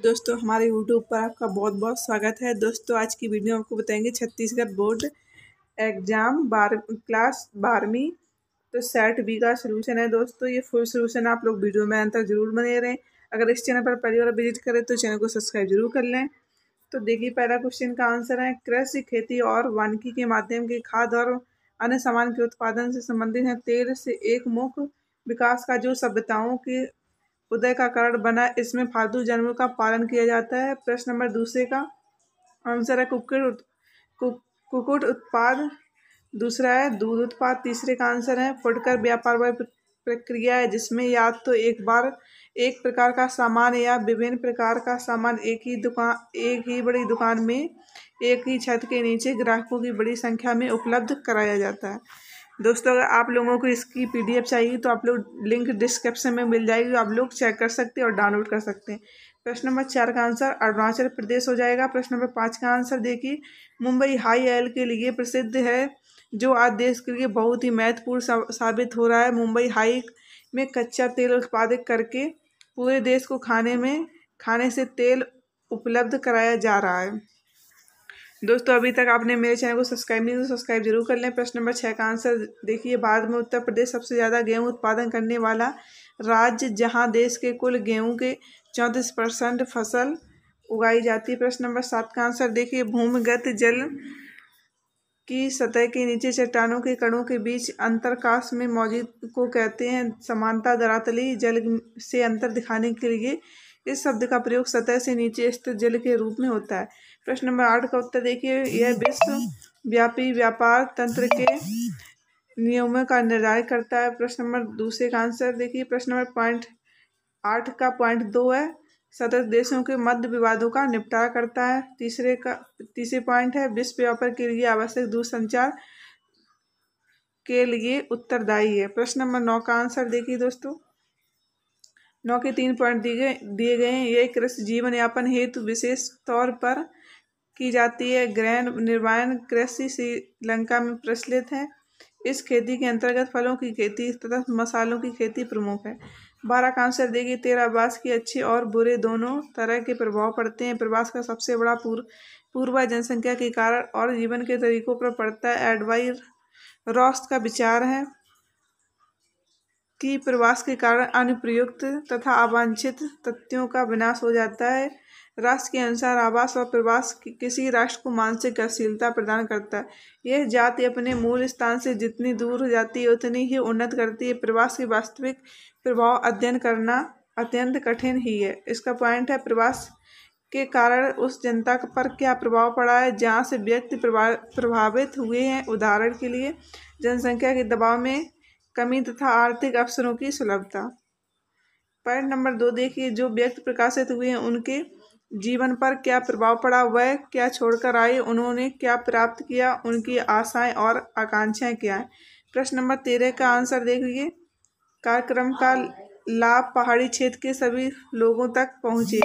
दोस्तों हमारे यूट्यूब पर आपका बहुत बहुत स्वागत है। दोस्तों आज की वीडियो आपको बताएंगे छत्तीसगढ़ बोर्ड एग्जाम क्लास 12वीं तो सेट बी का सोल्यूशन है। दोस्तों ये फुल सोल्यूशन आप लोग वीडियो में अंत तक जरूर बने रहें। अगर इस चैनल पर पहली बार विजिट करें तो चैनल को सब्सक्राइब जरूर कर लें। तो देखिए पहला क्वेश्चन का आंसर है, कृषि खेती और वानिकी के माध्यम के खाद्य और अन्य सामान के उत्पादन से संबंधित है। तेल से एक मुख्य विकास का जो सभ्यताओं के उदय का कारण बना, इसमें पालतू जानवरों का पालन किया जाता है। प्रश्न नंबर दूसरे का आंसर है कुक्कुट उत्पाद, दूसरा है दूध उत्पाद, तीसरे का आंसर है फुटकर व्यापार वह प्रक्रिया है जिसमें या तो एक बार एक प्रकार का सामान या विभिन्न प्रकार का सामान एक ही बड़ी दुकान में एक ही छत के नीचे ग्राहकों की बड़ी संख्या में उपलब्ध कराया जाता है। दोस्तों अगर आप लोगों को इसकी पीडीएफ चाहिए तो आप लोग लिंक डिस्क्रिप्शन में मिल जाएगी, आप लोग चेक कर सकते हैं और डाउनलोड कर सकते हैं। प्रश्न नंबर 4 का आंसर अरुणाचल प्रदेश हो जाएगा। प्रश्न नंबर 5 का आंसर देखिए, मुंबई हाई ऑयल के लिए प्रसिद्ध है जो आज देश के लिए बहुत ही महत्वपूर्ण साबित हो रहा है। मुंबई हाई में कच्चा तेल उत्पादित करके पूरे देश को खाने से तेल उपलब्ध कराया जा रहा है। दोस्तों अभी तक आपने मेरे चैनल को सब्सक्राइब नहीं तो सब्सक्राइब जरूर कर लें। प्रश्न नंबर 6 का आंसर देखिए, भारत में उत्तर प्रदेश सबसे ज़्यादा गेहूं उत्पादन करने वाला राज्य, जहां देश के कुल गेहूं के 34% फसल उगाई जाती है। प्रश्न नंबर 7 का आंसर देखिए, भूमिगत जल की सतह के नीचे चट्टानों के कणों के बीच अंतरकाश में मौजूद को कहते हैं समानता। धरातली जल से अंतर दिखाने के लिए इस शब्द का प्रयोग सतह से नीचे स्थित जल के रूप में होता है। प्रश्न नंबर 8 का उत्तर देखिए, यह विश्व व्यापी व्यापार तंत्र के नियमों का निर्धारण करता है। प्रश्न नंबर दूसरे का आंसर देखिए, प्रश्न नंबर पॉइंट 8 का पॉइंट 2 है, सदस्य देशों के मध्य विवादों का निपटारा करता है। तीसरे पॉइंट है, विश्व व्यापार के लिए आवश्यक दूरसंचार के लिए उत्तरदायी है। प्रश्न नंबर 9 का आंसर देखिए दोस्तों, 9 के 3 पॉइंट दिए गए हैं। ये कृषि जीवन यापन हेतु विशेष तौर पर की जाती है। ग्रहण निर्माण कृषि श्रीलंका में प्रचलित है। इस खेती के अंतर्गत फलों की खेती तथा मसालों की खेती प्रमुख है। 12 का आंसर देखिए, तेरावास की अच्छे और बुरे दोनों तरह के प्रभाव पड़ते हैं। प्रवास का सबसे बड़ा पूर्वा जनसंख्या के कारण और जीवन के तरीकों पर पड़ता है। एडवाइर रॉस का विचार है कि प्रवास के कारण अनुप्रयुक्त तथा अवांछित तथ्यों का विनाश हो जाता है। राष्ट्र के अनुसार आवास और प्रवास किसी राष्ट्र को मानसिक गतिशीलता प्रदान करता है। यह जाति अपने मूल स्थान से जितनी दूर जाती है उतनी ही उन्नत करती है। प्रवास के वास्तविक प्रभाव अध्ययन करना अत्यंत कठिन ही है। इसका पॉइंट है, प्रवास के कारण उस जनता पर क्या प्रभाव पड़ा है जहाँ से व्यक्ति प्रभावित हुए हैं। उदाहरण के लिए जनसंख्या के दबाव में कमी तथा आर्थिक अवसरों की सुलभता। पॉइंट नंबर 2 देखिए, जो व्यक्ति प्रकाशित हुए हैं उनके जीवन पर क्या प्रभाव पड़ा, वह क्या छोड़कर आए, उन्होंने क्या प्राप्त किया, उनकी आशाएं और आकांक्षाएं क्या हैं। प्रश्न नंबर 13 का आंसर देखिए, कार्यक्रम का लाभ पहाड़ी क्षेत्र के सभी लोगों तक पहुंचे,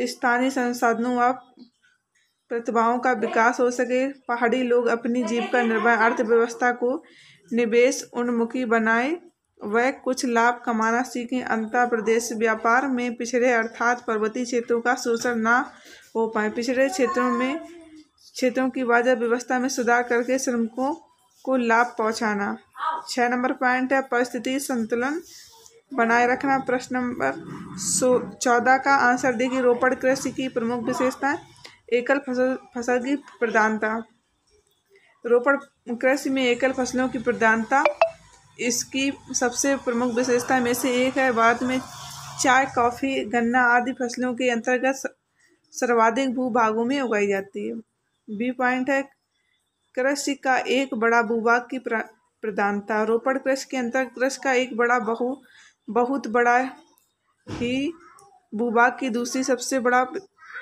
स्थानीय संसाधनों व प्रतिभाओं का विकास हो सके, पहाड़ी लोग अपनी जीविका निर्वाह अर्थव्यवस्था को निवेश उन्मुखी बनाए, वह कुछ लाभ कमाना सीखें, अंतर प्रदेश व्यापार में पिछड़े अर्थात पर्वतीय क्षेत्रों का शोषण ना हो पाए, पिछड़े क्षेत्रों की बाजार व्यवस्था में सुधार करके श्रमिकों को लाभ पहुंचाना। 6 नंबर पॉइंट है, परिस्थिति संतुलन बनाए रखना। प्रश्न नंबर 14 का आंसर देखिए, रोपड़ कृषि की प्रमुख विशेषताएं। एकल फसल की प्रधानता, रोपड़ कृषि में एकल फसलों की प्रधानता इसकी सबसे प्रमुख विशेषता में से एक है। भारत में चाय, कॉफी, गन्ना आदि फसलों के अंतर्गत सर्वाधिक भूभागों में उगाई जाती है। बी पॉइंट है, कृषि का एक बड़ा भूभाग की प्रधानता, रोपड़ कृषि के अंतर्गत कृषि का एक बहुत बड़ा ही भूभाग की दूसरी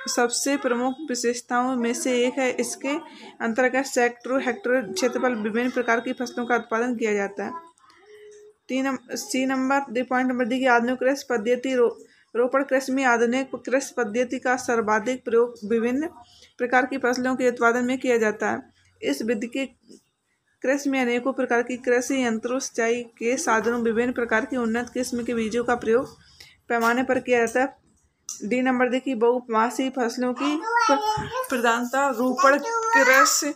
सबसे प्रमुख विशेषताओं में से एक है। इसके अंतर्गत सैकड़ों हेक्टेयर क्षेत्र पर विभिन्न प्रकार की फसलों का उत्पादन किया जाता है। पॉइंट नंबर डी की आधुनिक कृषि पद्धति, रोपड़ कृषि में आधुनिक कृषि पद्धति का सर्वाधिक प्रयोग विभिन्न प्रकार की फसलों के उत्पादन में किया जाता है। इस विधि के कृषि में अनेकों प्रकार की कृषि यंत्रों, सिंचाई के साधनों, विभिन्न प्रकार की उन्नत किस्म के बीजों का प्रयोग पैमाने पर किया जाता है। डी नंबर देखिए, बहुमासी फसलों की प्रधानता रोपण कृषि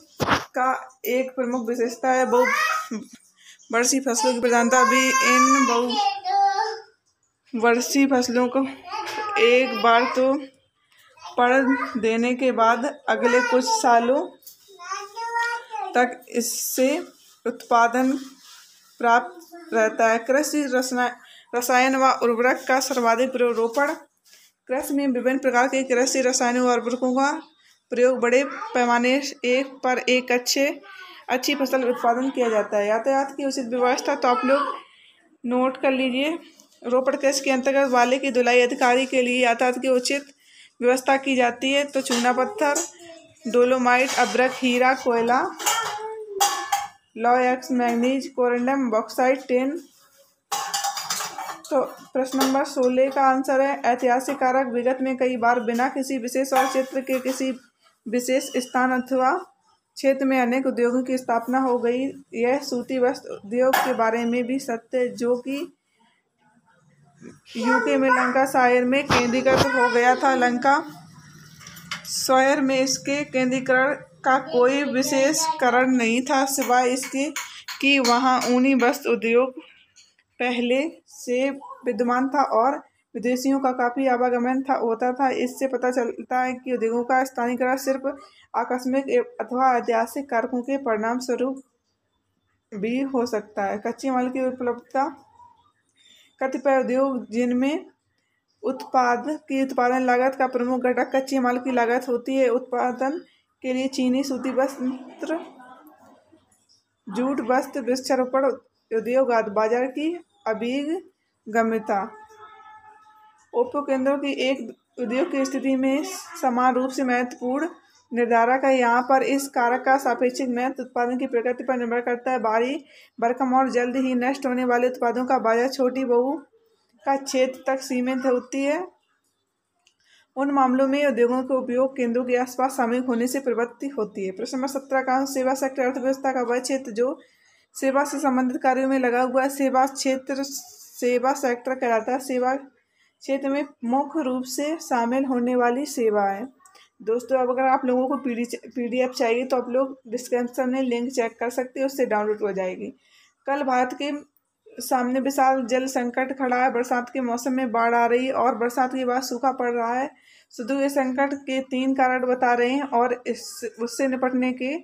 का एक प्रमुख विशेषता है। बहुवर्षीय फसलों की प्रधानता भी इन बहुवर्षीय फसलों को एक बार तो पड़ देने के बाद अगले कुछ सालों तक इससे उत्पादन प्राप्त रहता है। कृषि रसायन व उर्वरक का सर्वाधिक प्रयोग रोपण कृषि में विभिन्न प्रकार के कृषि रसायनों व उर्वरकों का प्रयोग बड़े पैमाने पर एक अच्छी फसल उत्पादन किया जाता है। यातायात की उचित व्यवस्था तो आप लोग नोट कर लीजिए। रोपण कृषि के अंतर्गत वाले की धुलाई अधिकारी के लिए यातायात की उचित व्यवस्था की जाती है। तो चूना पत्थर, डोलोमाइट, अभ्रक, हीरा, कोयला, लौह, मैग्नीज, कोरंडम, बॉक्साइट, टिन। तो प्रश्न नंबर 16 का आंसर है ऐतिहासिक कारक। विगत में कई बार बिना किसी विशेष और क्षेत्र के किसी विशेष स्थान अथवा क्षेत्र में अनेक उद्योगों की स्थापना हो गई। यह सूती वस्त्र उद्योग के बारे में भी सत्य है, जो कि यूके में लंकाशायर में केंद्रीकृत हो गया था। लंकाशायर में इसके केंद्रीकरण का कोई विशेष कारण नहीं था, सिवाय इसके कि वहाँ ऊनी वस्त्र उद्योग पहले से विद्यमान था और विदेशियों का काफ़ी आवागमन होता था। इससे पता चलता है कि उद्योगों का स्थानीयकरण सिर्फ आकस्मिक अथवा ऐतिहासिक कारकों के परिणाम स्वरूप भी हो सकता है। कच्चे माल की उपलब्धता। कतिपय उद्योग जिनमें उत्पादन लागत का प्रमुख घटक कच्चे माल की लागत होती है, उत्पादन के लिए चीनी, सूती वस्त्र, जूट वस्त्र, वृक्षारोपण उद्योग आदि। बाजार की अभिगम्यता। उपकेंद्रों की एक उद्योग की स्थिति में समान रूप से महत्वपूर्ण निर्धारक है। यहाँ पर इस कारक का सापेक्षिक महत्व उत्पादन की प्रकृति पर निर्भर करता है। भारी भरकम और जल्द ही नष्ट होने वाले उत्पादों का बाजार छोटी बहु का क्षेत्र तक सीमित होती है। उन मामलों में उद्योगों के उपयोग केंद्रों के आसपास सामूहिक होने से प्रवृत्ति होती है। प्रश्न नंबर 17 का सेवा सेक्टर अर्थव्यवस्था का वह क्षेत्र जो सेवा से संबंधित कार्यों में लगा हुआ है। सेवा सेक्टर कहलाता है। सेवा क्षेत्र में मुख्य रूप से शामिल होने वाली सेवाएं। दोस्तों, अब अगर आप लोगों को PDF चाहिए तो आप लोग डिस्क्रिप्शन में लिंक चेक कर सकते हैं, उससे डाउनलोड हो जाएगी। कल भारत के सामने विशाल जल संकट खड़ा है। बरसात के मौसम में बाढ़ आ रही है और बरसात के बाद सूखा पड़ रहा है। सुधु इस संकट के 3 कारण बता रहे हैं और उससे निपटने के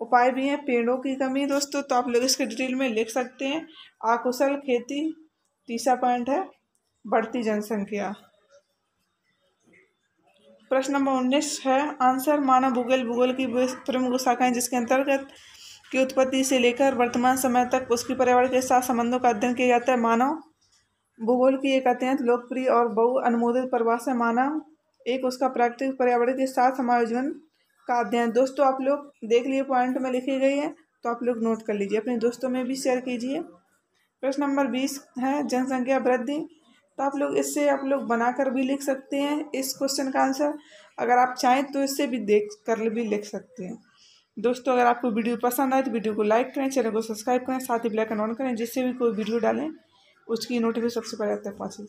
उपाय भी हैं। पेड़ों की कमी दोस्तों, तो आप लोग इसके डिटेल में लिख सकते हैं। अकुशल खेती तीसरा पॉइंट है। बढ़ती जनसंख्या। प्रश्न नंबर 19 है आंसर मानव भूगोल की प्रमुख शाखाएं जिसके अंतर्गत की उत्पत्ति से लेकर वर्तमान समय तक उसकी पर्यावरण के साथ संबंधों का अध्ययन किया जाता है। मानव भूगोल की एक अत्यंत लोकप्रिय और बहु अनुमोदित परिभाषा मानव एक उसका प्राकृतिक पर्यावरण के साथ समायोजन का अध्ययन। दोस्तों, आप लोग देख लिए पॉइंट में लिखी गई है, तो आप लोग नोट कर लीजिए, अपने दोस्तों में भी शेयर कीजिए। प्रश्न नंबर 20 है जनसंख्या वृद्धि। तो आप लोग इससे आप लोग बनाकर भी लिख सकते हैं इस क्वेश्चन का आंसर। अगर आप चाहें तो इससे भी देख कर भी लिख सकते हैं। दोस्तों, अगर आपको वीडियो पसंद आए तो वीडियो को लाइक करें, चैनल को सब्सक्राइब करें, साथ ही बेल आइकन ऑन करें, जिससे भी कोई वीडियो डालें उसकी नोटिफिकेशन सबसे पहले तक पहुँचे।